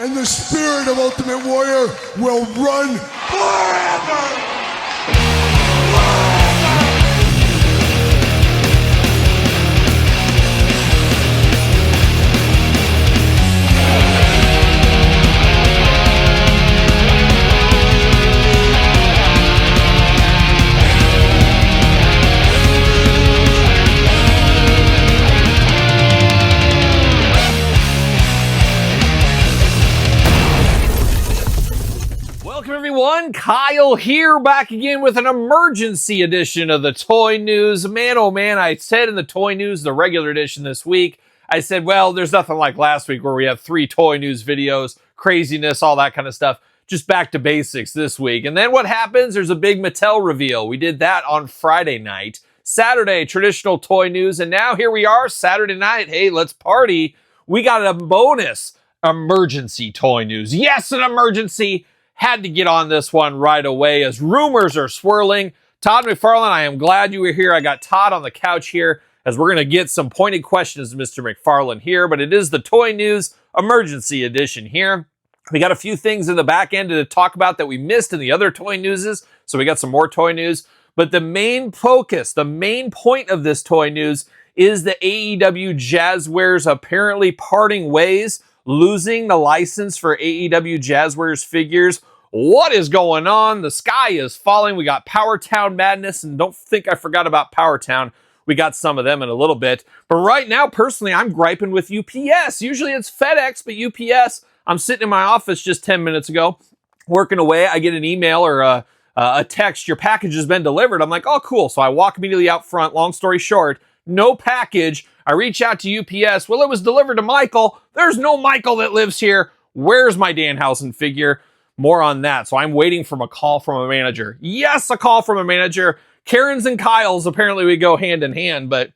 and the spirit of Ultimate Warrior will run forever! Welcome everyone, Kyle here, back again with an emergency edition of the Toy News. Man, oh man, I said in the Toy News, the regular edition this week, I said, well, there's nothing like last week where we have 3 Toy News videos, craziness, all that kind of stuff. Just back to basics this week. And then what happens? There's a big Mattel reveal. We did that on Friday night. Saturday, traditional Toy News. And now here we are, Saturday night. Hey, let's party. We got a bonus emergency Toy News. Yes, an emergency. Had to get on this one right away as rumors are swirling. Todd McFarlane, I am glad you were here. I got Todd on the couch here as we're going to get some pointed questions to Mr. McFarlane here, but it is the Toy News emergency edition here. We got a few things in the back end to talk about that we missed in the other Toy Newses, so we got some more Toy News. But the main focus, the main point of this Toy News is the AEW Jazwares apparently parting ways, losing the license for AEW Jazwares figures. What is going on? The sky is falling. We got Power Town madness, and don't think I forgot about Power Town. We got some of them in a little bit. But right now, personally, I'm griping with UPS. Usually it's FedEx, but UPS, I'm sitting in my office just 10 minutes ago, working away. I get an email or a text, your package has been delivered. I'm like, oh, cool. So I walk immediately out front. Long story short, no package. I reach out to UPS. Well, it was delivered to Michael. There's no Michael that lives here. Where's my Danhausen figure? More on that. So I'm waiting for a call from a manager. Yes, a call from a manager. Karen's and Kyle's, apparently we go hand in hand, but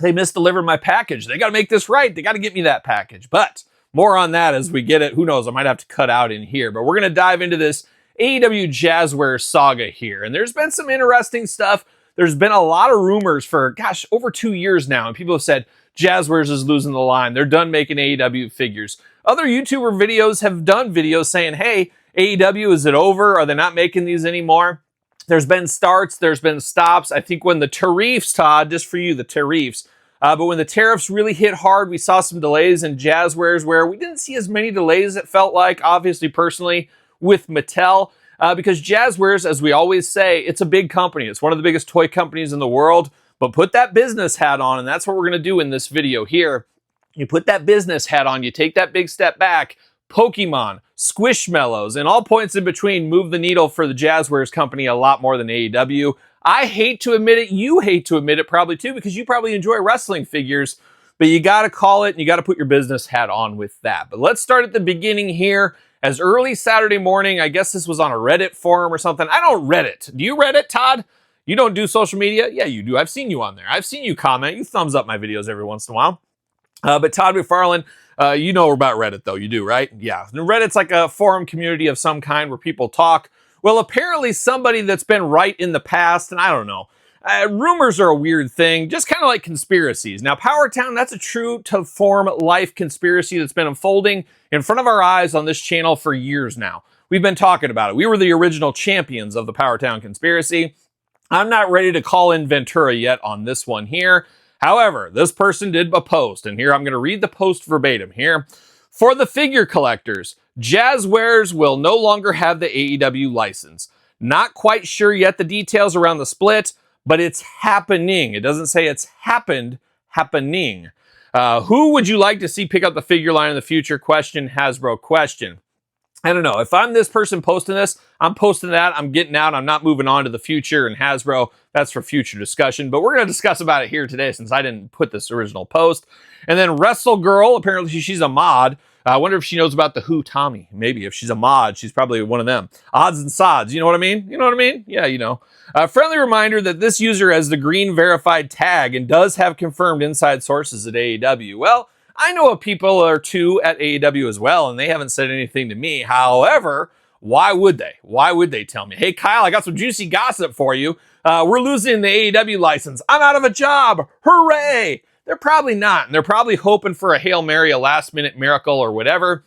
they misdelivered my package. They got to make this right. They got to get me that package. But more on that as we get it. Who knows? I might have to cut out in here. But we're going to dive into this AEW Jazwares saga here. And there's been some interesting stuff. There's been a lot of rumors for, over 2 years now. And people have said, Jazwares is losing the line. They're done making AEW figures. Other YouTuber videos have done videos saying, hey, AEW, is it over? Are they not making these anymore? There's been starts. There's been stops. I think when the tariffs, Todd, just for you, the tariffs. But when the tariffs really hit hard, we saw some delays in Jazwares where we didn't see as many delays, it felt like, obviously, personally, with Mattel. Because Jazwares, as we always say, it's a big company. It's one of the biggest toy companies in the world. But put that business hat on, and that's what we're going to do in this video here. You put that business hat on, you take that big step back. Pokemon, Squishmallows, and all points in between move the needle for the Jazwares company a lot more than AEW. I hate to admit it. You hate to admit it probably too, because you probably enjoy wrestling figures. But you got to call it, and you got to put your business hat on with that. But let's start at the beginning here. As early Saturday morning, I guess this was on a Reddit forum or something. I don't Reddit. Do you Reddit, Todd? You don't do social media? Yeah, you do. I've seen you on there. I've seen you comment. You thumbs up my videos every once in a while. But Todd McFarlane, you know about Reddit, though. You do, right? Yeah. And Reddit's like a forum community of some kind where people talk. Well, apparently somebody that's been right in the past, and I don't know. Rumors are a weird thing, just kind of like conspiracies. Now, Power Town, that's a true to form life conspiracy that's been unfolding in front of our eyes on this channel for years now. We've been talking about it. We were the original champions of the Power Town conspiracy. I'm not ready to call in Ventura yet on this one here. However, this person did a post, and here I'm going to read the post verbatim here. For the figure collectors, Jazwares will no longer have the AEW license. Not quite sure yet the details around the split, but it's happening. It doesn't say it's happened, happening. Who would you like to see pick up the figure line in the future? Question, Hasbro question. I don't know. If I'm this person posting this, I'm posting that. I'm getting out. I'm not moving on to the future and Hasbro. That's for future discussion. But we're going to discuss about it here today since I didn't put this original post. And then Wrestle Girl, apparently she's a mod. I wonder if she knows about the Who Tommy. Maybe if she's a mod, she's probably one of them. Odds and sods. You know what I mean? You know what I mean? Yeah, you know. A friendly reminder that this user has the green verified tag and does have confirmed inside sources at AEW. Well, I know of people or two at AEW as well, and they haven't said anything to me. However, why would they? Why would they tell me, hey, Kyle, I got some juicy gossip for you. We're losing the AEW license. I'm out of a job. Hooray! They're probably not. And they're probably hoping for a Hail Mary, a last-minute miracle or whatever.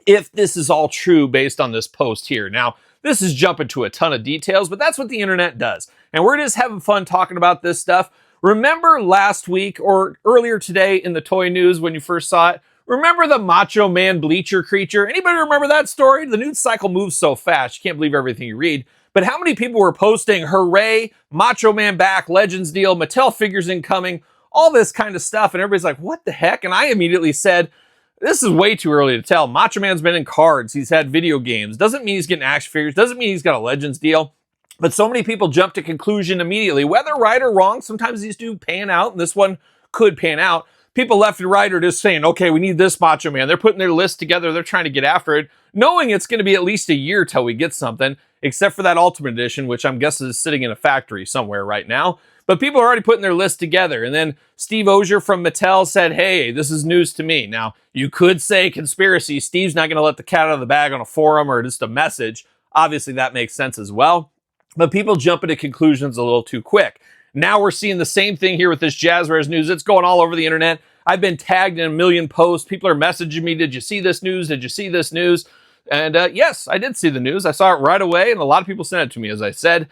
if this is all true based on this post here. Now, this is jumping to a ton of details, but that's what the internet does. And we're just having fun talking about this stuff. Remember last week or earlier today in the toy news when you first saw it? Remember the Macho Man bleacher creature? Anybody remember that story? The news cycle moves so fast, you can't believe everything you read. But how many people were posting, hooray, Macho Man back, Legends deal, Mattel figures incoming, all this kind of stuff. And everybody's like, what the heck? And I immediately said, this is way too early to tell. Macho Man's been in cards. He's had video games. Doesn't mean he's getting action figures. Doesn't mean he's got a Legends deal. But so many people jump to conclusion immediately, whether right or wrong. Sometimes these do pan out, and this one could pan out. People left and right are just saying, okay, we need this Macho Man. They're putting their list together. They're trying to get after it, knowing it's going to be at least a year till we get something, except for that Ultimate Edition, which I'm guessing is sitting in a factory somewhere right now. But people are already putting their list together. And then Steve Ogier from Mattel said, hey, this is news to me. Now, you could say conspiracy. Steve's not going to let the cat out of the bag on a forum or just a message. Obviously, that makes sense as well. But people jump into conclusions a little too quick. Now we're seeing the same thing here with this Jazwares news. It's going all over the internet. I've been tagged in a million posts. People are messaging me, did you see this news? Did you see this news? And yes, I did see the news. I saw it right away, and a lot of people sent it to me, as I said.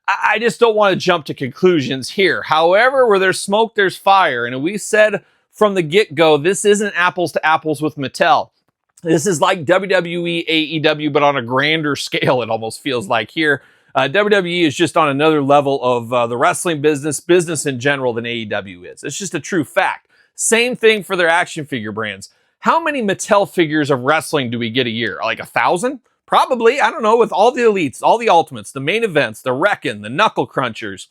I just don't want to jump to conclusions here. However, where there's smoke, there's fire. And we said from the get-go, this isn't apples to apples with Mattel. This is like WWE, AEW, but on a grander scale, it almost feels like here. WWE is just on another level of the wrestling business in general than AEW is. It's just a true fact. Same thing for their action figure brands. How many Mattel figures of wrestling do we get a year? Like 1,000? Probably. I don't know. With all the elites, all the ultimates, the main events, the Wreckin', the Knuckle Crunchers,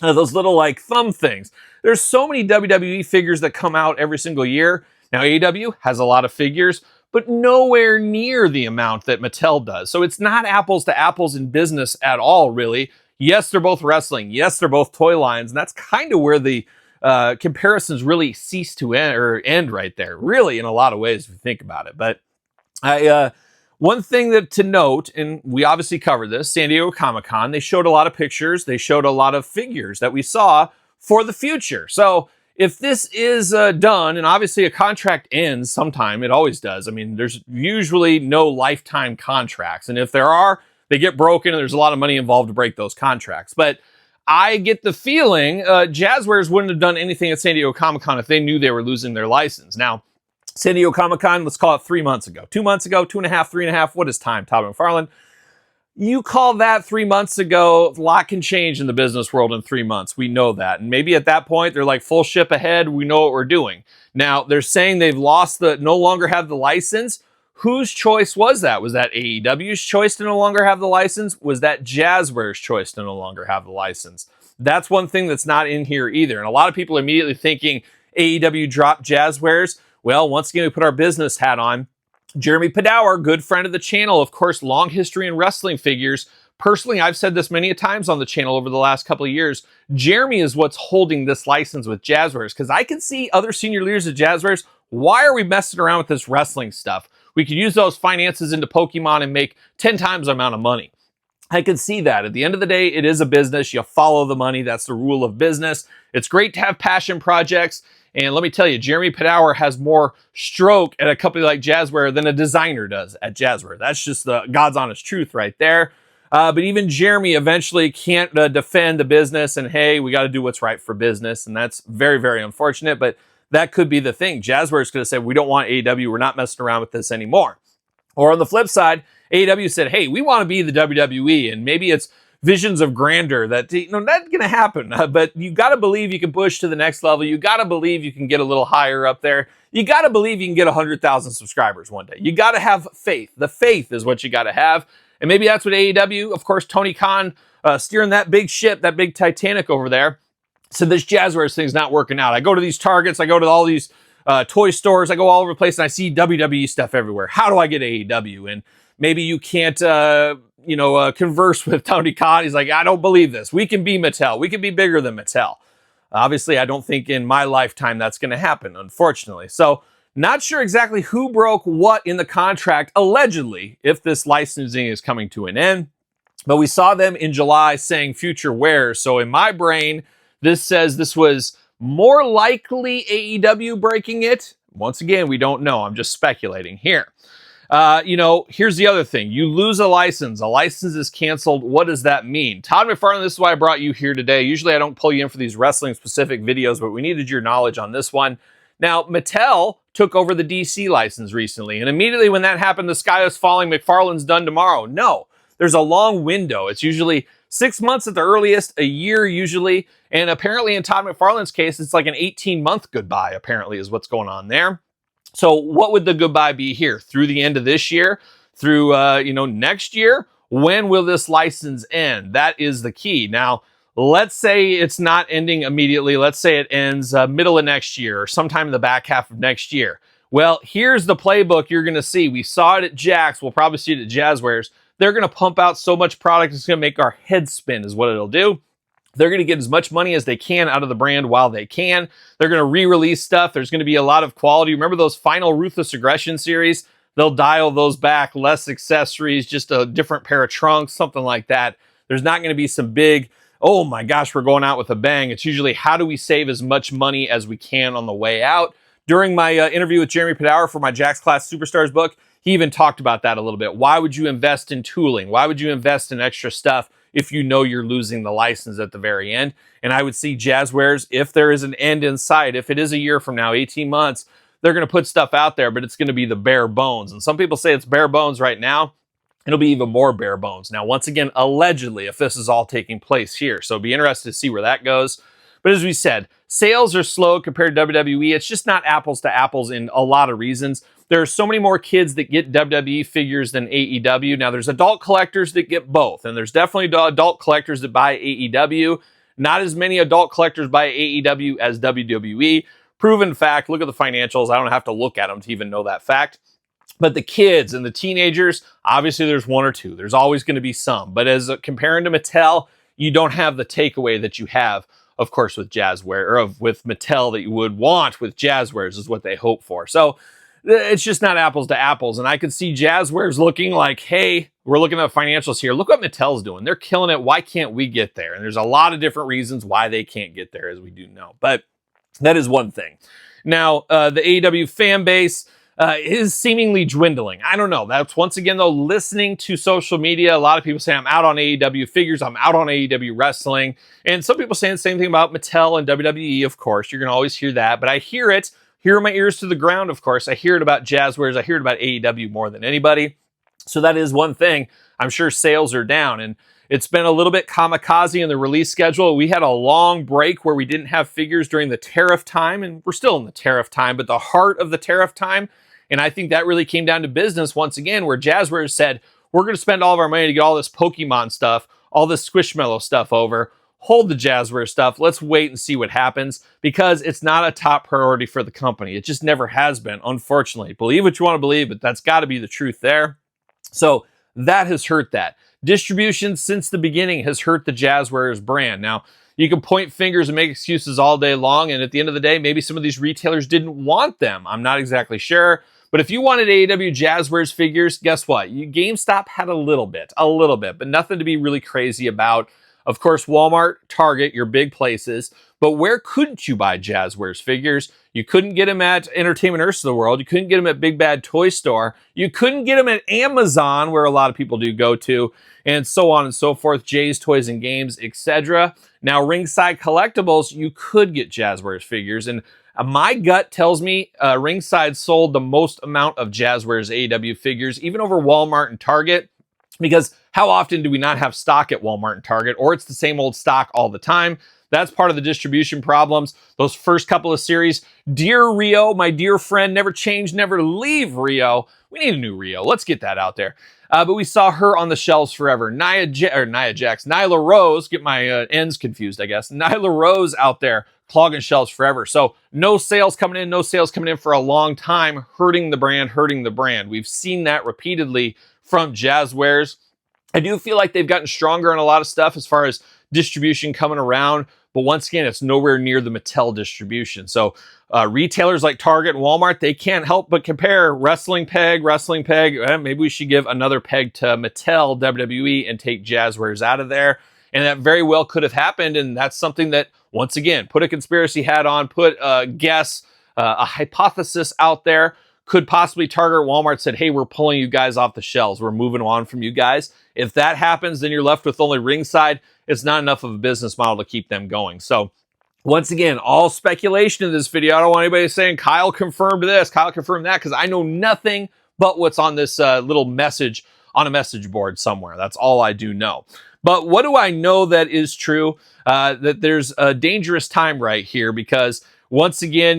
those little like thumb things. There's so many WWE figures that come out every single year. Now AEW has a lot of figures, but nowhere near the amount that Mattel does. So it's not apples to apples in business at all, really. Yes, they're both wrestling. Yes, they're both toy lines. And that's kind of where the comparisons really cease to end right there, really, in a lot of ways, if you think about it. But one thing that to note, and we obviously covered this, San Diego Comic-Con, they showed a lot of pictures. They showed a lot of figures that we saw for the future. So if this is done, and obviously a contract ends sometime, it always does. I mean, there's usually no lifetime contracts. And if there are, they get broken and there's a lot of money involved to break those contracts. But I get the feeling Jazwares wouldn't have done anything at San Diego Comic-Con if they knew they were losing their license. Now, San Diego Comic-Con, let's call it 3 months ago. 2 months ago, 2.5, 3.5. What is time, Todd McFarlane? You call that 3 months ago, a lot can change in the business world in 3 months. We know that. And maybe at that point, they're like full ship ahead. We know what we're doing. Now, they're saying they've no longer have the license. Whose choice was that? Was that AEW's choice to no longer have the license? Was that Jazwares' choice to no longer have the license? That's one thing that's not in here either. And a lot of people are immediately thinking AEW dropped Jazwares. Well, once again, we put our business hat on. Jeremy Padower, good friend of the channel, of course, long history in wrestling figures. Personally, I've said this many times on the channel over the last couple of years. Jeremy is what's holding this license with Jazwares, because I can see other senior leaders at Jazwares. Why are we messing around with this wrestling stuff? We could use those finances into Pokemon and make 10 times the amount of money. I can see that. At the end of the day, it is a business. You follow the money. That's the rule of business. It's great to have passion projects. And let me tell you, Jeremy Padower has more stroke at a company like Jazwares than a designer does at Jazwares. That's just the God's honest truth right there. But even Jeremy eventually can't defend the business. And hey, we got to do what's right for business. And that's very, very unfortunate. But that could be the thing. Jazwares could have said, we don't want AEW. We're not messing around with this anymore. Or on the flip side, AEW said, hey, we want to be the WWE. And maybe it's visions of grandeur that, that's going to happen. But you got to believe you can push to the next level. You got to believe you can get a little higher up there. You got to believe you can get 100,000 subscribers one day. You got to have faith. The faith is what you got to have. And maybe that's what AEW, of course, Tony Khan steering that big ship, that big Titanic over there. So this Jazwares thing's not working out. I go to these Targets. I go to all these toy stores. I go all over the place and I see WWE stuff everywhere. How do I get AEW? And maybe you can't, converse with Tony Khan. He's like, I don't believe this. We can be Mattel. We can be bigger than Mattel. Obviously, I don't think in my lifetime that's going to happen, unfortunately. So not sure exactly who broke what in the contract, allegedly, if this licensing is coming to an end. But we saw them in July saying future wear. So in my brain, this says this was more likely AEW breaking it. Once again, we don't know. I'm just speculating here. Here's the other thing. You lose a license is canceled. What does that mean? Todd McFarlane, this is why I brought you here today. Usually I don't pull you in for these wrestling specific videos, but we needed your knowledge on this one. Now, Mattel took over the DC license recently, and immediately when that happened, the sky is falling. McFarlane's done tomorrow. No, there's a long window. It's usually 6 months at the earliest, a year usually, and apparently in Todd McFarlane's case, it's like an 18-month goodbye, apparently, is what's going on there. So what would the goodbye be here? Through the end of this year? Through, next year? When will this license end? That is the key. Now, let's say it's not ending immediately. Let's say it ends middle of next year or sometime in the back half of next year. Well, here's the playbook you're going to see. We saw it at Jakks. We'll probably see it at Jazwares. They're going to pump out so much product, it's going to make our head spin is what it'll do. They're going to get as much money as they can out of the brand while they can. They're going to re-release stuff. There's going to be a lot of quality. Remember those final Ruthless Aggression series? They'll dial those back, less accessories, just a different pair of trunks, something like that. There's not going to be some big, oh my gosh, we're going out with a bang. It's usually how do we save as much money as we can on the way out. During my interview with Jeremy Padour for my Jakks Class Superstars book, he even talked about that a little bit. Why would you invest in tooling? Why would you invest in extra stuff if you know you're losing the license at the very end? And I would see Jazwares, if there is an end in sight, if it is a year from now, 18 months, they're going to put stuff out there, but it's going to be the bare bones. And some people say it's bare bones right now. It'll be even more bare bones. Now, once again, allegedly, if this is all taking place here. So be interested to see where that goes. But as we said, sales are slow compared to WWE. It's just not apples to apples in a lot of reasons. There are so many more kids that get WWE figures than AEW. Now, there's adult collectors that get both, and there's definitely adult collectors that buy AEW. Not as many adult collectors buy AEW as WWE. Proven fact. Look at the financials. I don't have to look at them to even know that fact. But the kids and the teenagers, obviously there's one or two. There's always going to be some. But as comparing to Mattel, you don't have the takeaway that you have, of course, with Jazwares, or with Mattel that you would want with Jazwares is what they hope for. So it's just not apples to apples. And I could see Jazwares looking like, hey, we're looking at financials here. Look what Mattel's doing. They're killing it. Why can't we get there? And there's a lot of different reasons why they can't get there, as we do know. But that is one thing. Now, the AEW fan base is seemingly dwindling. I don't know. That's once again, though, listening to social media. A lot of people say, I'm out on AEW figures. I'm out on AEW wrestling. And some people saying the same thing about Mattel and WWE, of course. You're going to always hear that. But I hear it. Here are my ears to the ground, of course. I hear it about Jazwares. I hear it about AEW more than anybody. So that is one thing. I'm sure sales are down. And it's been a little bit kamikaze in the release schedule. We had a long break where we didn't have figures during the tariff time. And we're still in the tariff time, but the heart of the tariff time. And I think that really came down to business once again, where Jazwares said, we're going to spend all of our money to get all this Pokemon stuff, all this Squishmallow stuff over. Hold the Jazwares stuff. Let's wait and see what happens, because it's not a top priority for the company. It just never has been, unfortunately. Believe what you want to believe, but that's got to be the truth there. So that has hurt that. Distribution since the beginning has hurt the Jazwares brand. Now, you can point fingers and make excuses all day long, and at the end of the day, maybe some of these retailers didn't want them. I'm not exactly sure. But if you wanted AEW Jazwares figures, guess what? GameStop had a little bit, but nothing to be really crazy about. Of course, Walmart, Target, your big places. But where couldn't you buy Jazwares figures? You couldn't get them at Entertainment Earth of the World. You couldn't get them at Big Bad Toy Store. You couldn't get them at Amazon, where a lot of people do go to, and so on and so forth. Jay's Toys and Games, etc. Now, Ringside Collectibles, you could get Jazwares figures, and my gut tells me Ringside sold the most amount of Jazwares AEW figures, even over Walmart and Target, because how often do we not have stock at Walmart and Target, or it's the same old stock all the time? That's part of the distribution problems. Those first couple of series, dear Rio, my dear friend, never change, never leave Rio. We need a new Rio. Let's get that out there. But we saw her on the shelves forever. Nyla Rose, get my ends confused, I guess. Nyla Rose out there clogging shelves forever. So no sales coming in for a long time, hurting the brand. We've seen that repeatedly from Jazwares. I do feel like they've gotten stronger on a lot of stuff as far as distribution coming around, but once again, it's nowhere near the Mattel distribution. So retailers like Target and Walmart, they can't help but compare wrestling peg. Maybe we should give another peg to Mattel, WWE, and take Jazwares out of there. And that very well could have happened. And that's something that, once again, put a conspiracy hat on, put a guess, a hypothesis out there. could possibly Target or Walmart said, hey, we're pulling you guys off the shelves. We're moving on from you guys. If that happens, then you're left with only ringside. It's not enough of a business model to keep them going. So once again, all speculation in this video. I don't want anybody saying Kyle confirmed this, Kyle confirmed that, because I know nothing but what's on this little message on a message board somewhere. That's all I do know. But what do I know that is true? That there's a dangerous time right here, because once again,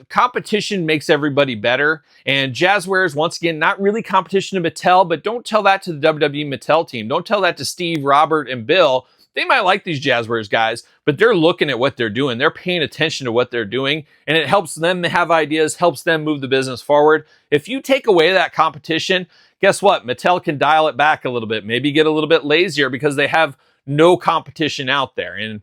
competition makes everybody better. And Jazwares, once again, not really competition to Mattel, but don't tell that to the WWE Mattel team. Don't tell that to Steve, Robert, and Bill. They might like these Jazwares guys, but they're looking at what they're doing. They're paying attention to what they're doing, and it helps them have ideas, helps them move the business forward. If you take away that competition, guess what? Mattel can dial it back a little bit, maybe get a little bit lazier because they have no competition out there. And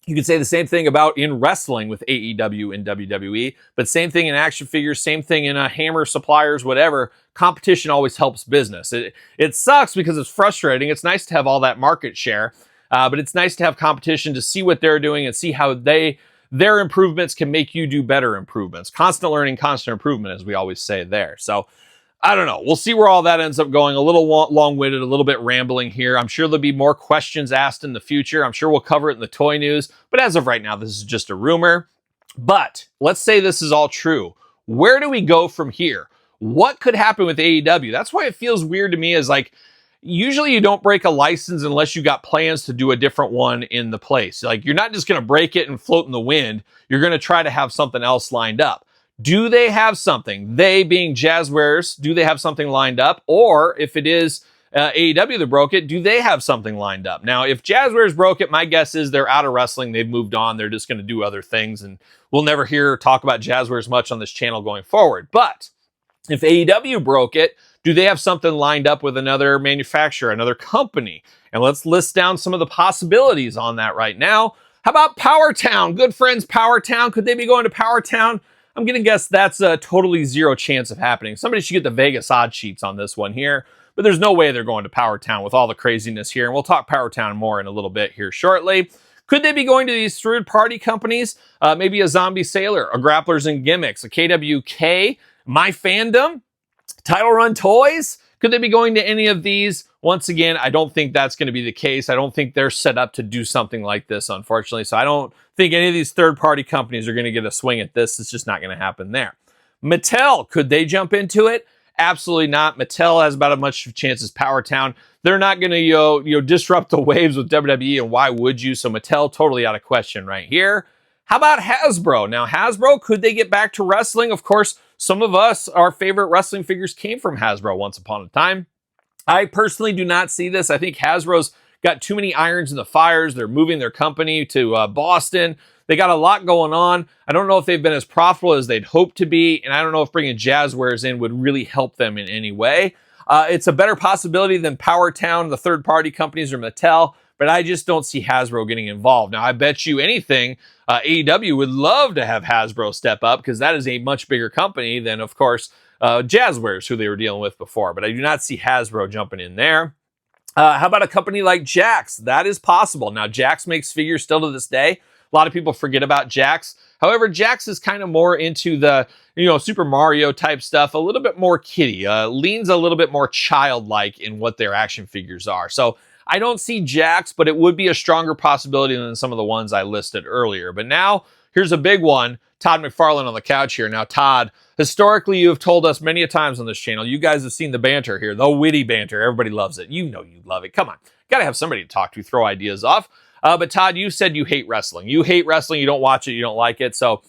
you can say the same thing about in wrestling with AEW and WWE, but same thing in action figures, same thing in hammer suppliers, whatever. Competition always helps business. It sucks because it's frustrating. It's nice to have all that market share, but it's nice to have competition to see what they're doing and see how their improvements can make you do better improvements. Constant learning, constant improvement, as we always say there. So I don't know. We'll see where all that ends up going. A little long-winded, a little bit rambling here. I'm sure there'll be more questions asked in the future. I'm sure we'll cover it in the toy news. But as of right now, this is just a rumor. But let's say this is all true. Where do we go from here? What could happen with AEW? That's why it feels weird to me, is like, usually you don't break a license unless you got plans to do a different one in the place. Like, you're not just going to break it and float in the wind. You're going to try to have something else lined up. Do they have something? They being Jazwares, do they have something lined up? Or if it is AEW that broke it, do they have something lined up? Now, if Jazwares broke it, my guess is they're out of wrestling. They've moved on. They're just going to do other things, and we'll never hear or talk about Jazwares much on this channel going forward. But if AEW broke it, do they have something lined up with another manufacturer, another company? And let's list down some of the possibilities on that right now. How about Powertown? Good friends, Powertown. Could they be going to Powertown? I'm going to guess that's a totally zero chance of happening. Somebody should get the Vegas odd sheets on this one here, but there's no way they're going to Powertown with all the craziness here. And we'll talk Powertown more in a little bit here shortly. Could they be going to these third-party companies? Maybe a Zombie Sailor, a Grapplers and Gimmicks, a KWK, My Fandom, Title Run Toys? Could they be going to any of these? Once again, I don't think that's going to be the case. I don't think they're set up to do something like this, unfortunately. So I don't think any of these third-party companies are going to get a swing at this. It's just not going to happen there. Mattel, could they jump into it? Absolutely not. Mattel has about as much chance as Powertown. They're not going to disrupt the waves with WWE, and why would you? So Mattel, totally out of question right here. How about Hasbro? Now, Hasbro, could they get back to wrestling? Of course, some of us, our favorite wrestling figures came from Hasbro once upon a time. I personally do not see this. I think Hasbro's got too many irons in the fires. They're moving their company to Boston. They got a lot going on. I don't know if they've been as profitable as they'd hoped to be, and I don't know if bringing Jazwares in would really help them in any way. It's a better possibility than Powertown, the third-party companies, or Mattel, but I just don't see Hasbro getting involved. Now, I bet you anything, AEW would love to have Hasbro step up, because that is a much bigger company than, of course, Jazwares, who they were dealing with before. But I do not see Hasbro jumping in there. How about a company like Jakks? That is possible. Now, Jakks makes figures still to this day. A lot of people forget about Jakks. However, Jakks is kind of more into the, Super Mario type stuff, a little bit more kiddie, leans a little bit more childlike in what their action figures are. So I don't see Jakks, but it would be a stronger possibility than some of the ones I listed earlier. But now, here's a big one. Todd McFarlane on the couch here. Now, Todd, historically, you have told us many a times on this channel, you guys have seen the banter here, the witty banter. Everybody loves it. You know you love it. Come on. Got to have somebody to talk to, throw ideas off. But Todd, you said you hate wrestling. You hate wrestling. You don't watch it. You don't like it. So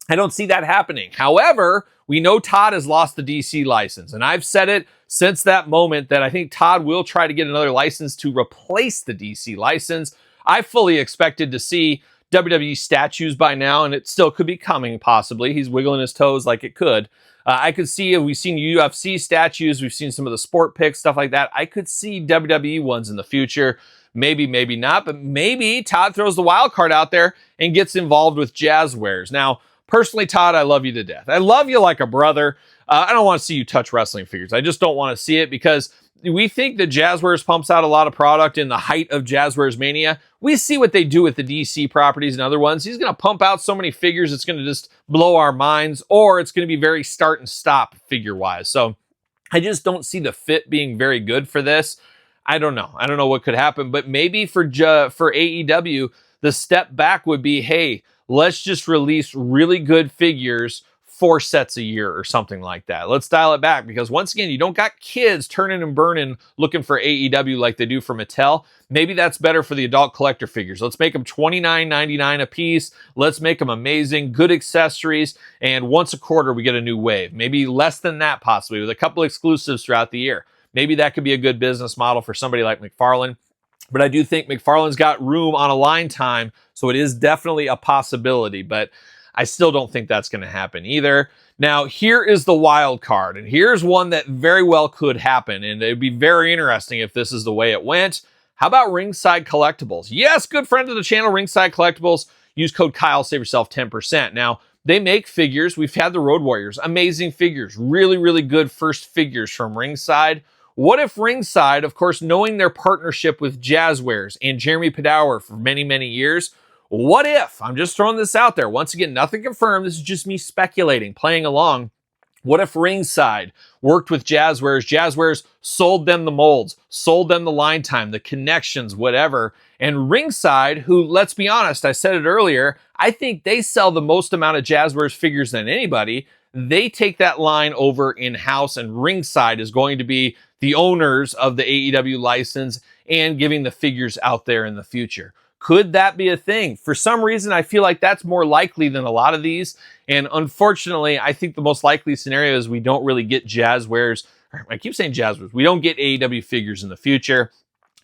I don't see that happening. However, we know Todd has lost the DC license. And I've said it since that moment that I think Todd will try to get another license to replace the DC license. I fully expected to see WWE statues by now, and it still could be coming, possibly. He's wiggling his toes like it could. I could see, we've seen UFC statues, we've seen some of the sport picks, stuff like that. I could see WWE ones in the future. Maybe, maybe not, but maybe Todd throws the wild card out there and gets involved with Jazwares. Now, personally, Todd, I love you to death. I love you like a brother. I don't want to see you touch wrestling figures. I just don't want to see it, because we think that Jazwares pumps out a lot of product in the height of Jazwares mania. We see what they do with the DC properties and other ones. He's going to pump out so many figures, it's going to just blow our minds, or it's going to be very start and stop figure-wise. So I just don't see the fit being very good for this. I don't know. I don't know what could happen, but maybe for AEW, the step back would be, hey, let's just release really good figures 4 sets a year or something like that. Let's dial it back, because once again, you don't got kids turning and burning looking for AEW like they do for Mattel. Maybe that's better for the adult collector figures. Let's make them $29.99 a piece. Let's make them amazing, good accessories, and once a quarter we get a new wave. Maybe less than that possibly, with a couple exclusives throughout the year. Maybe that could be a good business model for somebody like McFarlane. But I do think McFarlane's got room on a line time, so it is definitely a possibility. But I still don't think that's going to happen either. Now, here is the wild card, and here's one that very well could happen, and it'd be very interesting if this is the way it went. How about Ringside Collectibles? Yes, good friend of the channel, Ringside Collectibles. Use code Kyle, save yourself 10%. Now, they make figures. We've had the Road Warriors, amazing figures, really, really good first figures from Ringside. What if Ringside, of course, knowing their partnership with Jazwares and Jeremy Padour for many, many years, what if, I'm just throwing this out there, once again, nothing confirmed, this is just me speculating, playing along. What if Ringside worked with Jazwares? Jazwares sold them the molds, sold them the line time, the connections, whatever. And Ringside, who, let's be honest, I said it earlier, I think they sell the most amount of Jazwares figures than anybody. They take that line over in-house, and Ringside is going to be the owners of the AEW license and giving the figures out there in the future. Could that be a thing? For some reason, I feel like that's more likely than a lot of these. And unfortunately, I think the most likely scenario is we don't really get Jazwares. I keep saying Jazwares. We don't get AEW figures in the future.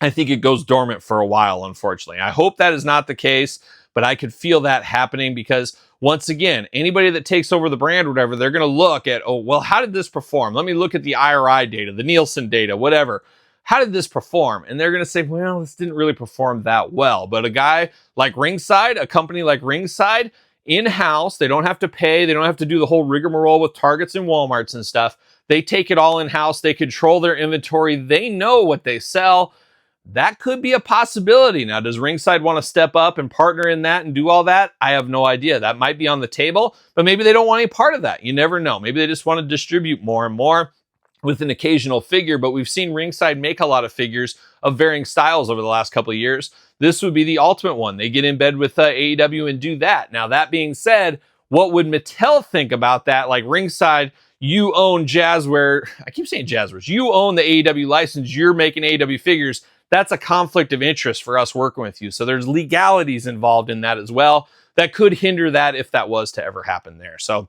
I think it goes dormant for a while, unfortunately. I hope that is not the case, but I could feel that happening because, once again, anybody that takes over the brand or whatever, they're going to look at, oh, well, how did this perform? Let me look at the IRI data, the Nielsen data, whatever. How did this perform? And they're going to say, well, this didn't really perform that well. But a guy like Ringside, a company like Ringside, in-house, they don't have to pay, they don't have to do the whole rigmarole with Targets and Walmarts and stuff. They take it all in-house, they control their inventory, they know what they sell. That could be a possibility. Now, does Ringside want to step up and partner in that and do all that? I have no idea. That might be on the table, but maybe they don't want any part of that. You never know. Maybe they just want to distribute more and more with an occasional figure, but we've seen Ringside make a lot of figures of varying styles over the last couple of years. This would be the ultimate one. They get in bed with AEW and do that. Now, that being said, what would Mattel think about that? Like, Ringside, you own Jazwares. I keep saying Jazwares. You own the AEW license. You're making AEW figures. That's a conflict of interest for us working with you. So there's legalities involved in that as well that could hinder that if that was to ever happen there. So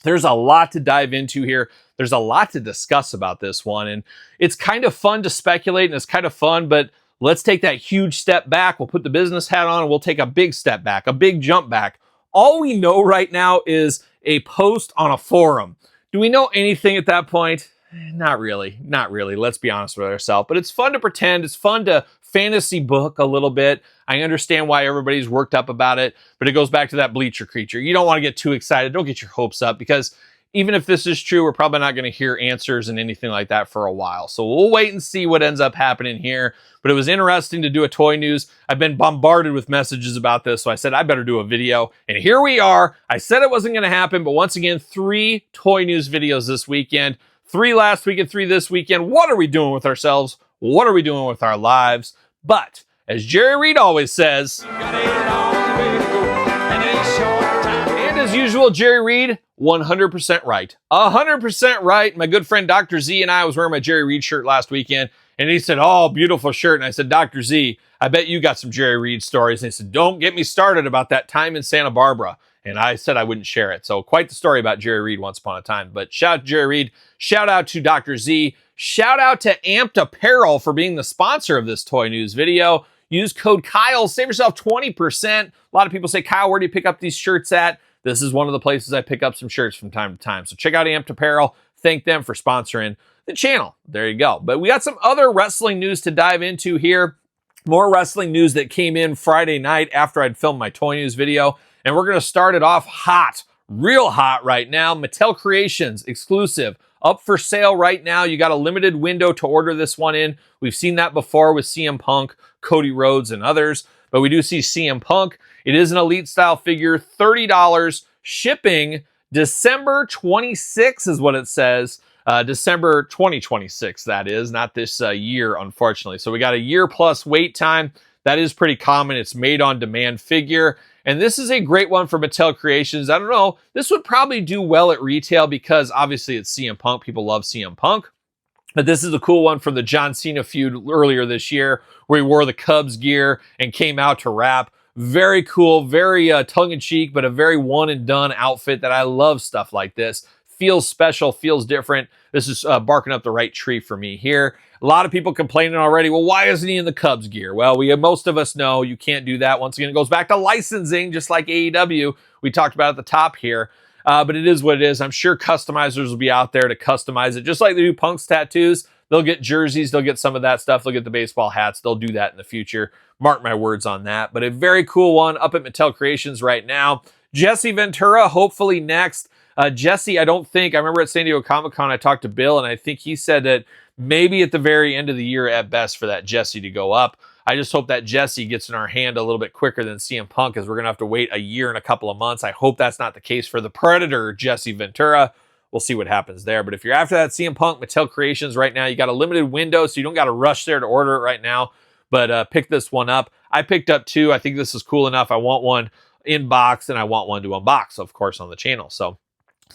there's a lot to dive into here. There's a lot to discuss about this one. And it's kind of fun to speculate and it's kind of fun, but let's take that huge step back. We'll put the business hat on and we'll take a big step back, a big jump back. All we know right now is a post on a forum. Do we know anything at that point? Not really. Not really. Let's be honest with ourselves. But it's fun to pretend. It's fun to fantasy book a little bit. I understand why everybody's worked up about it, but it goes back to that bleacher creature. You don't want to get too excited. Don't get your hopes up, because even if this is true, we're probably not going to hear answers and anything like that for a while. So we'll wait and see what ends up happening here. But it was interesting to do a toy news. I've been bombarded with messages about this, so I said I better do a video. And here we are. I said it wasn't going to happen, but once again, 3 toy news videos this weekend. 3 last week and 3 this weekend. What are we doing with ourselves? What are we doing with our lives? But as Jerry Reed always says, and as usual, Jerry Reed, 100% right. 100% right. My good friend Dr. Z and I was wearing my Jerry Reed shirt last weekend, and he said, oh, beautiful shirt. And I said, Dr. Z, I bet you got some Jerry Reed stories. And he said, don't get me started about that time in Santa Barbara. And I said I wouldn't share it. So quite the story about Jerry Reed once upon a time. But shout out to Jerry Reed. Shout out to Dr. Z. Shout out to Amped Apparel for being the sponsor of this toy news video. Use code Kyle. Save yourself 20%. A lot of people say, Kyle, where do you pick up these shirts at? This is one of the places I pick up some shirts from time to time. So check out Amped Apparel. Thank them for sponsoring the channel. There you go. But we got some other wrestling news to dive into here. More wrestling news that came in Friday night after I'd filmed my toy news video. And we're going to start it off hot, real hot right now. Mattel Creations exclusive up for sale right now. You got a limited window to order this one in. We've seen that before with CM Punk, Cody Rhodes, and others, but we do see CM Punk. It is an Elite style figure, $30, shipping December 26 is what it says. December 2026, that is, not this year, unfortunately. So we got a year plus wait time. That is pretty common. It's made on demand figure. And this is a great one for Mattel Creations. I don't know. This would probably do well at retail because obviously it's CM Punk. People love CM Punk. But this is a cool one from the John Cena feud earlier this year where he wore the Cubs gear and came out to rap. Very cool, very tongue-in-cheek, but a very one-and-done outfit that I love stuff like this. Feels special, feels different. This is barking up the right tree for me here. A lot of people complaining already, well, why isn't he in the Cubs gear? Well, most of us know you can't do that. Once again, it goes back to licensing, just like AEW we talked about at the top here. But it is what it is. I'm sure customizers will be out there to customize it, just like they do Punk's tattoos. They'll get jerseys. They'll get some of that stuff. They'll get the baseball hats. They'll do that in the future. Mark my words on that. But a very cool one up at Mattel Creations right now. Jesse Ventura, hopefully next. Jesse, I remember at San Diego Comic-Con, I talked to Bill, and I think he said that maybe at the very end of the year at best for that Jesse to go up. I just hope that Jesse gets in our hand a little bit quicker than CM Punk, as we're going to have to wait a year and a couple of months. I hope that's not the case for the Predator, Jesse Ventura. We'll see what happens there. But if you're after that CM Punk, Mattel Creations right now, you got a limited window, so you don't got to rush there to order it right now. But pick this one up. I picked up two. I think this is cool enough. I want one in box, and I want one to unbox, of course, on the channel. So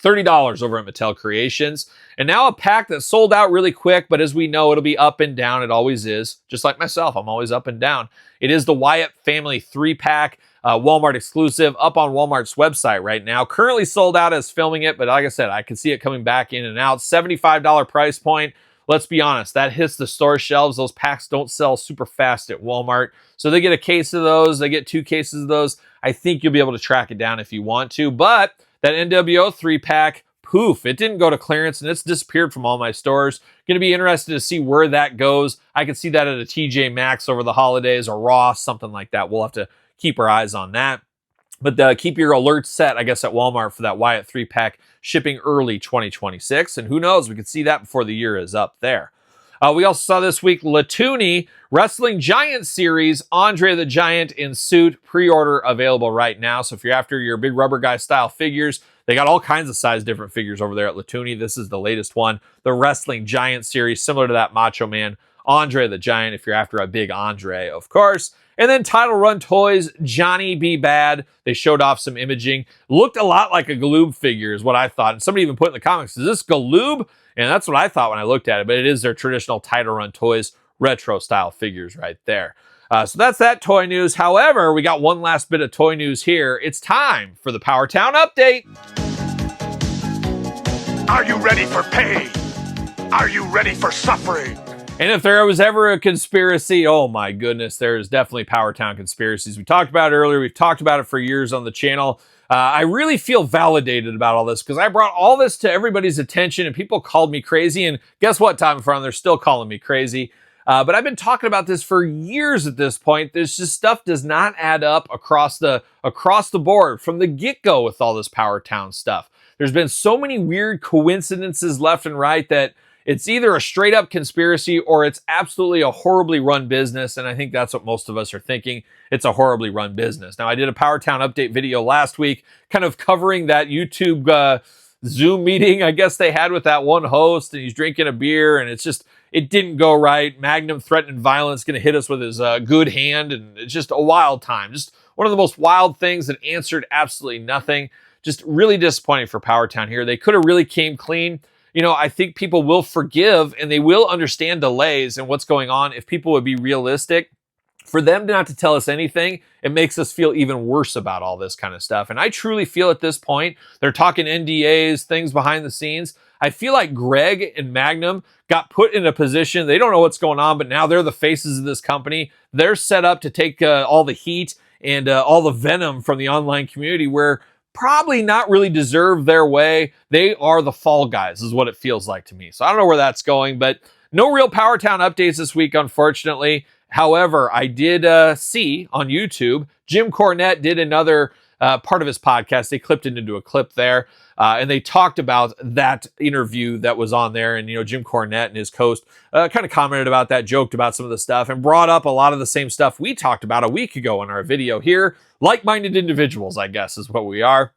$30 over at Mattel Creations. And now a pack that sold out really quick, but as we know, it'll be up and down. It always is. Just like myself, I'm always up and down. It is the Wyatt Family 3-pack, Walmart exclusive, up on Walmart's website right now. Currently sold out as filming it, but like I said, I can see it coming back in and out. $75 price point. Let's be honest, that hits the store shelves. Those packs don't sell super fast at Walmart. So they get a case of those. They get 2 cases of those. I think you'll be able to track it down if you want to. But that NWO 3-pack, poof, it didn't go to clearance and it's disappeared from all my stores. Going to be interested to see where that goes. I could see that at a TJ Maxx over the holidays or Ross, something like that. We'll have to keep our eyes on that. But keep your alerts set, I guess, at Walmart for that Wyatt 3-pack shipping early 2026. And who knows, we could see that before the year is up there. We also saw this week Latuni Wrestling Giant Series, Andre the Giant in suit, pre-order available right now. So if you're after your big rubber guy style figures, they got all kinds of size different figures over there at Latuni. This is the latest one, the Wrestling Giant Series, similar to that Macho Man Andre the Giant, if you're after a big Andre, of course. And then Title Run Toys, Johnny B. Bad. They showed off some imaging. Looked a lot like a Galoob figure is what I thought. And somebody even put in the comments, is this Galoob? And that's what I thought when I looked at it. But it is their traditional Title Run Toys retro style figures right there. So that's that toy news. However, we got one last bit of toy news here. It's time for the Power Town update. Are you ready for pain? Are you ready for suffering? And if there was ever a conspiracy, oh my goodness, there's definitely Power Town conspiracies. We talked about it earlier. We've talked about it for years on the channel. I really feel validated about all this because I brought all this to everybody's attention and people called me crazy. And guess what, Time Front? They're still calling me crazy. But I've been talking about this for years at this point. There's just stuff does not add up across the board from the get-go with all this Power Town stuff. There's been so many weird coincidences left and right that it's either a straight up conspiracy or it's absolutely a horribly run business. And I think that's what most of us are thinking. It's a horribly run business. Now, I did a Power Town update video last week, kind of covering that YouTube Zoom meeting, I guess they had with that one host, and he's drinking a beer and it didn't go right. Magnum threatened violence, going to hit us with his good hand. And it's just a wild time. Just one of the most wild things that answered absolutely nothing. Just really disappointing for Power Town here. They could have really came clean. You know, I think people will forgive and they will understand delays and what's going on if people would be realistic. For them not to tell us anything, it makes us feel even worse about all this kind of stuff. And I truly feel at this point, they're talking NDAs, things behind the scenes. I feel like Greg and Magnum got put in a position, they don't know what's going on, but now they're the faces of this company. They're set up to take all the heat and all the venom from the online community where probably not really deserve their way. They are the fall guys is what it feels like to me. So I don't know where that's going, but no real Power Town updates this week, unfortunately. However, I did see on YouTube, Jim Cornette did another part of his podcast. They clipped it into a clip there, and they talked about that interview that was on there. And, Jim Cornette and his host kind of commented about that, joked about some of the stuff, and brought up a lot of the same stuff we talked about a week ago in our video here. Like-minded individuals, I guess, is what we are.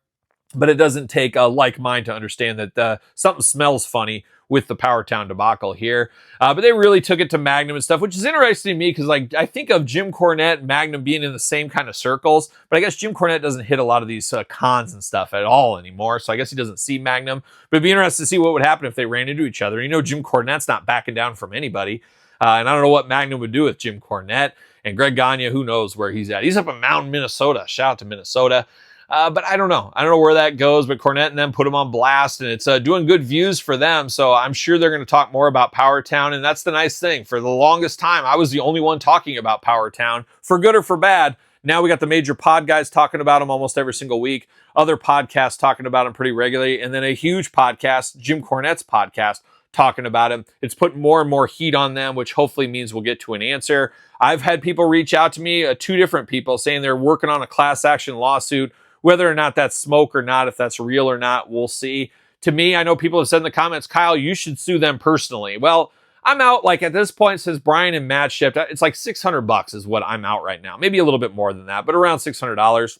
But it doesn't take a like mind to understand that something smells funny with the Powertown debacle here. But they really took it to Magnum and stuff, which is interesting to me because, I think of Jim Cornette and Magnum being in the same kind of circles, but I guess Jim Cornette doesn't hit a lot of these cons and stuff at all anymore, so I guess he doesn't see Magnum. But it'd be interesting to see what would happen if they ran into each other. Jim Cornette's not backing down from anybody, and I don't know what Magnum would do with Jim Cornette. And Greg Gagne, who knows where he's at. He's up in Mountain, Minnesota. Shout out to Minnesota. But I don't know. I don't know where that goes, but Cornette and them put him on blast, and it's doing good views for them. So I'm sure they're going to talk more about Powertown, and that's the nice thing. For the longest time, I was the only one talking about Powertown, for good or for bad. Now we got the major pod guys talking about them almost every single week, other podcasts talking about them pretty regularly, and then a huge podcast, Jim Cornette's podcast, talking about him. It's put more and more heat on them, which hopefully means we'll get to an answer. I've had people reach out to me, 2 different people, saying they're working on a class action lawsuit. Whether or not that's smoke or not, if that's real or not, we'll see. To me, I know people have said in the comments, Kyle, you should sue them personally. Well, I'm out, at this point, since Brian and Matt shipped, it's like $600 is what I'm out right now. Maybe a little bit more than that, but around $600.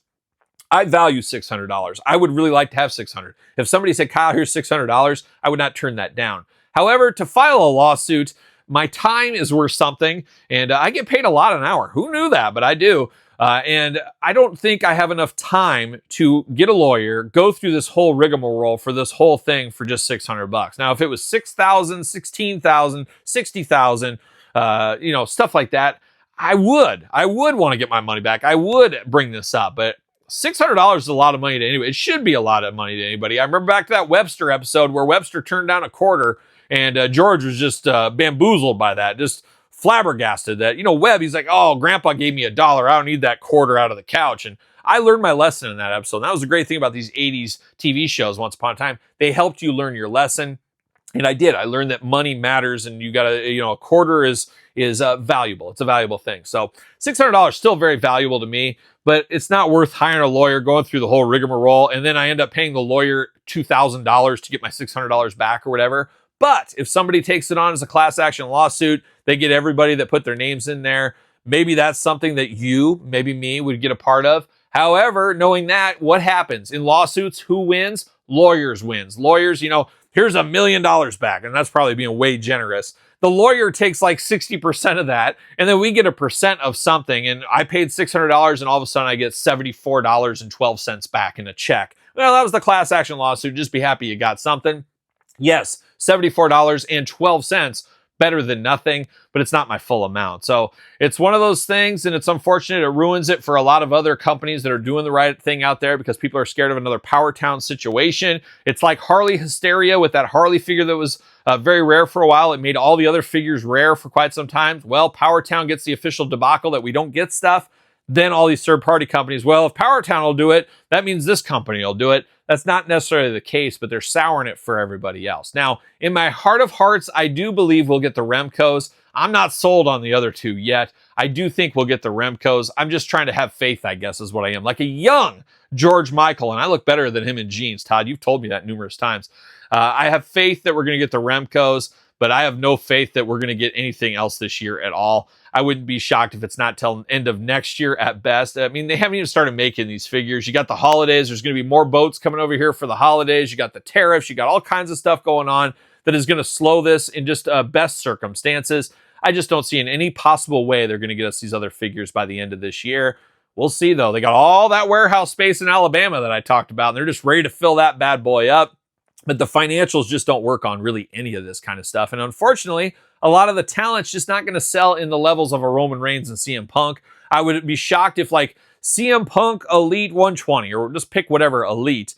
I value $600. I would really like to have $600. If somebody said, Kyle, here's $600, I would not turn that down. However, to file a lawsuit, my time is worth something, and I get paid a lot an hour. Who knew that? But I do. And I don't think I have enough time to get a lawyer, go through this whole rigmarole for this whole thing for just $600. Now, if it was $6,000, $16,000, $60,000, stuff like that, I would want to get my money back. I would bring this up, but $600 is a lot of money to anybody. It should be a lot of money to anybody. I remember back to that Webster episode where Webster turned down a quarter, and George was just bamboozled by that, just flabbergasted that, Webb, he's like, oh, Grandpa gave me $1. I don't need that quarter out of the couch. And I learned my lesson in that episode. And that was the great thing about these 80s TV shows, Once Upon a Time. They helped you learn your lesson. And I did. I learned that money matters, and you got to, a quarter is valuable. It's a valuable thing. So $600 still very valuable to me, but it's not worth hiring a lawyer, going through the whole rigmarole, and then I end up paying the lawyer $2,000 to get my $600 back or whatever. But if somebody takes it on as a class action lawsuit, they get everybody that put their names in there. Maybe that's something that you, maybe me, would get a part of. However, knowing that, what happens? In lawsuits, who wins? Lawyers wins. Lawyers, here's $1 million back, and that's probably being way generous. The lawyer takes like 60% of that, and then we get a percent of something, and I paid $600, and all of a sudden I get $74.12 back in a check. Well, that was the class action lawsuit. Just be happy you got something. Yes, $74.12, better than nothing, but it's not my full amount. So it's one of those things, and it's unfortunate. It ruins it for a lot of other companies that are doing the right thing out there because people are scared of another Powertown situation. It's like Harley hysteria with that Harley figure that was very rare for a while. It made all the other figures rare for quite some time. Well, Powertown gets the official debacle that we don't get stuff. Then all these third-party companies, well, if Powertown will do it, that means this company will do it. That's not necessarily the case, but they're souring it for everybody else. Now, in my heart of hearts, I do believe we'll get the Remcos. I'm not sold on the other two yet. I do think we'll get the Remcos. I'm just trying to have faith, I guess, is what I am. Like a young George Michael, and I look better than him in jeans, Todd. You've told me that numerous times. I have faith that we're going to get the Remcos, but I have no faith that we're going to get anything else this year at all. I wouldn't be shocked if it's not till end of next year at best. I mean, they haven't even started making these figures. You got the holidays. There's going to be more boats coming over here for the holidays. You got the tariffs. You got all kinds of stuff going on that is going to slow this in just best circumstances. I just don't see in any possible way they're going to get us these other figures by the end of this year. We'll see, though. They got all that warehouse space in Alabama that I talked about, and they're just ready to fill that bad boy up. But the financials just don't work on really any of this kind of stuff. And unfortunately, a lot of the talent's just not going to sell in the levels of a Roman Reigns and CM Punk. I would be shocked if like CM Punk Elite 120, or just pick whatever Elite.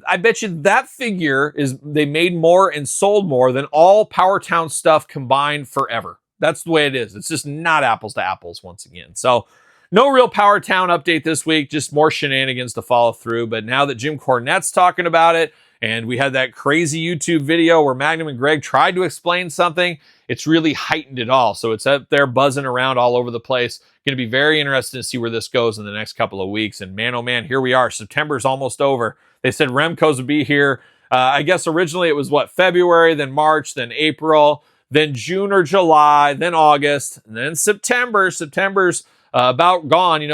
I bet you that figure they made more and sold more than all Powertown stuff combined forever. That's the way it is. It's just not apples to apples once again. So no real Powertown update this week, just more shenanigans to follow through. But now that Jim Cornette's talking about it, And we had that crazy YouTube video where Magnum and Greg tried to explain something. It's really heightened it all. So it's up there buzzing around all over the place. Going to be very interesting to see where this goes in the next couple of weeks. And man, oh man, here we are. September's almost over. They said Remco's would be here. I guess originally it was February, then March, then April, then June or July, then August, and then September. September's about gone.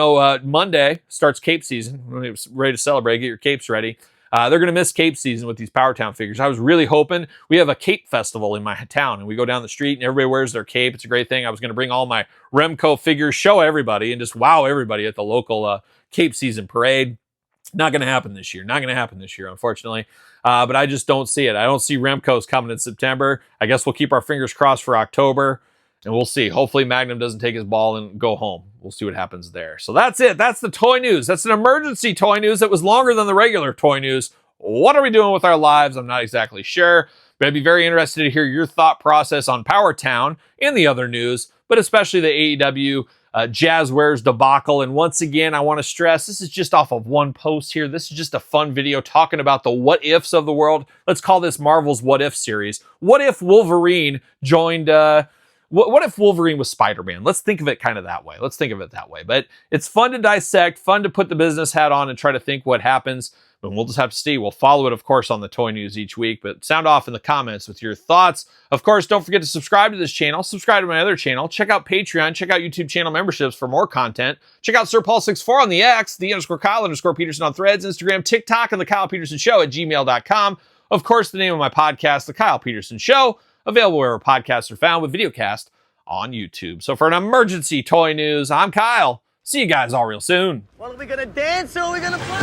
Monday starts Cape season. When you're ready to celebrate, get your capes ready. They're going to miss Cape season with these Power Town figures. I was really hoping we have a Cape festival in my town, and we go down the street and everybody wears their cape. It's a great thing. I was going to bring all my Remco figures, show everybody, and just wow everybody at the local Cape season parade. Not going to happen this year. Not going to happen this year, unfortunately. But I just don't see it. I don't see Remco's coming in September. I guess we'll keep our fingers crossed for October. And we'll see. Hopefully Magnum doesn't take his ball and go home. We'll see what happens there. So that's it. That's the toy news. That's an emergency toy news that was longer than the regular toy news. What are we doing with our lives? I'm not exactly sure. But I'd be very interested to hear your thought process on Power Town and the other news, but especially the AEW Jazwares debacle. And once again, I want to stress, this is just off of one post here. This is just a fun video talking about the what ifs of the world. Let's call this Marvel's What If series. What if Wolverine joined... What if Wolverine was Spider-Man? Let's think of it kind of that way. But it's fun to dissect, fun to put the business hat on and try to think what happens. But we'll just have to see. We'll follow it, of course, on the toy news each week. But sound off in the comments with your thoughts. Of course, don't forget to subscribe to this channel. Subscribe to my other channel. Check out Patreon. Check out YouTube channel memberships for more content. Check out SirPaul64 on the X, _Kyle_Peterson on Threads, Instagram, TikTok, and TheKylePetersonShow at gmail.com. Of course, the name of my podcast, The Kyle Peterson Show. Available wherever podcasts are found with videocast on YouTube. So for an emergency toy news, I'm Kyle. See you guys all real soon. Well, are we gonna dance or are we gonna play?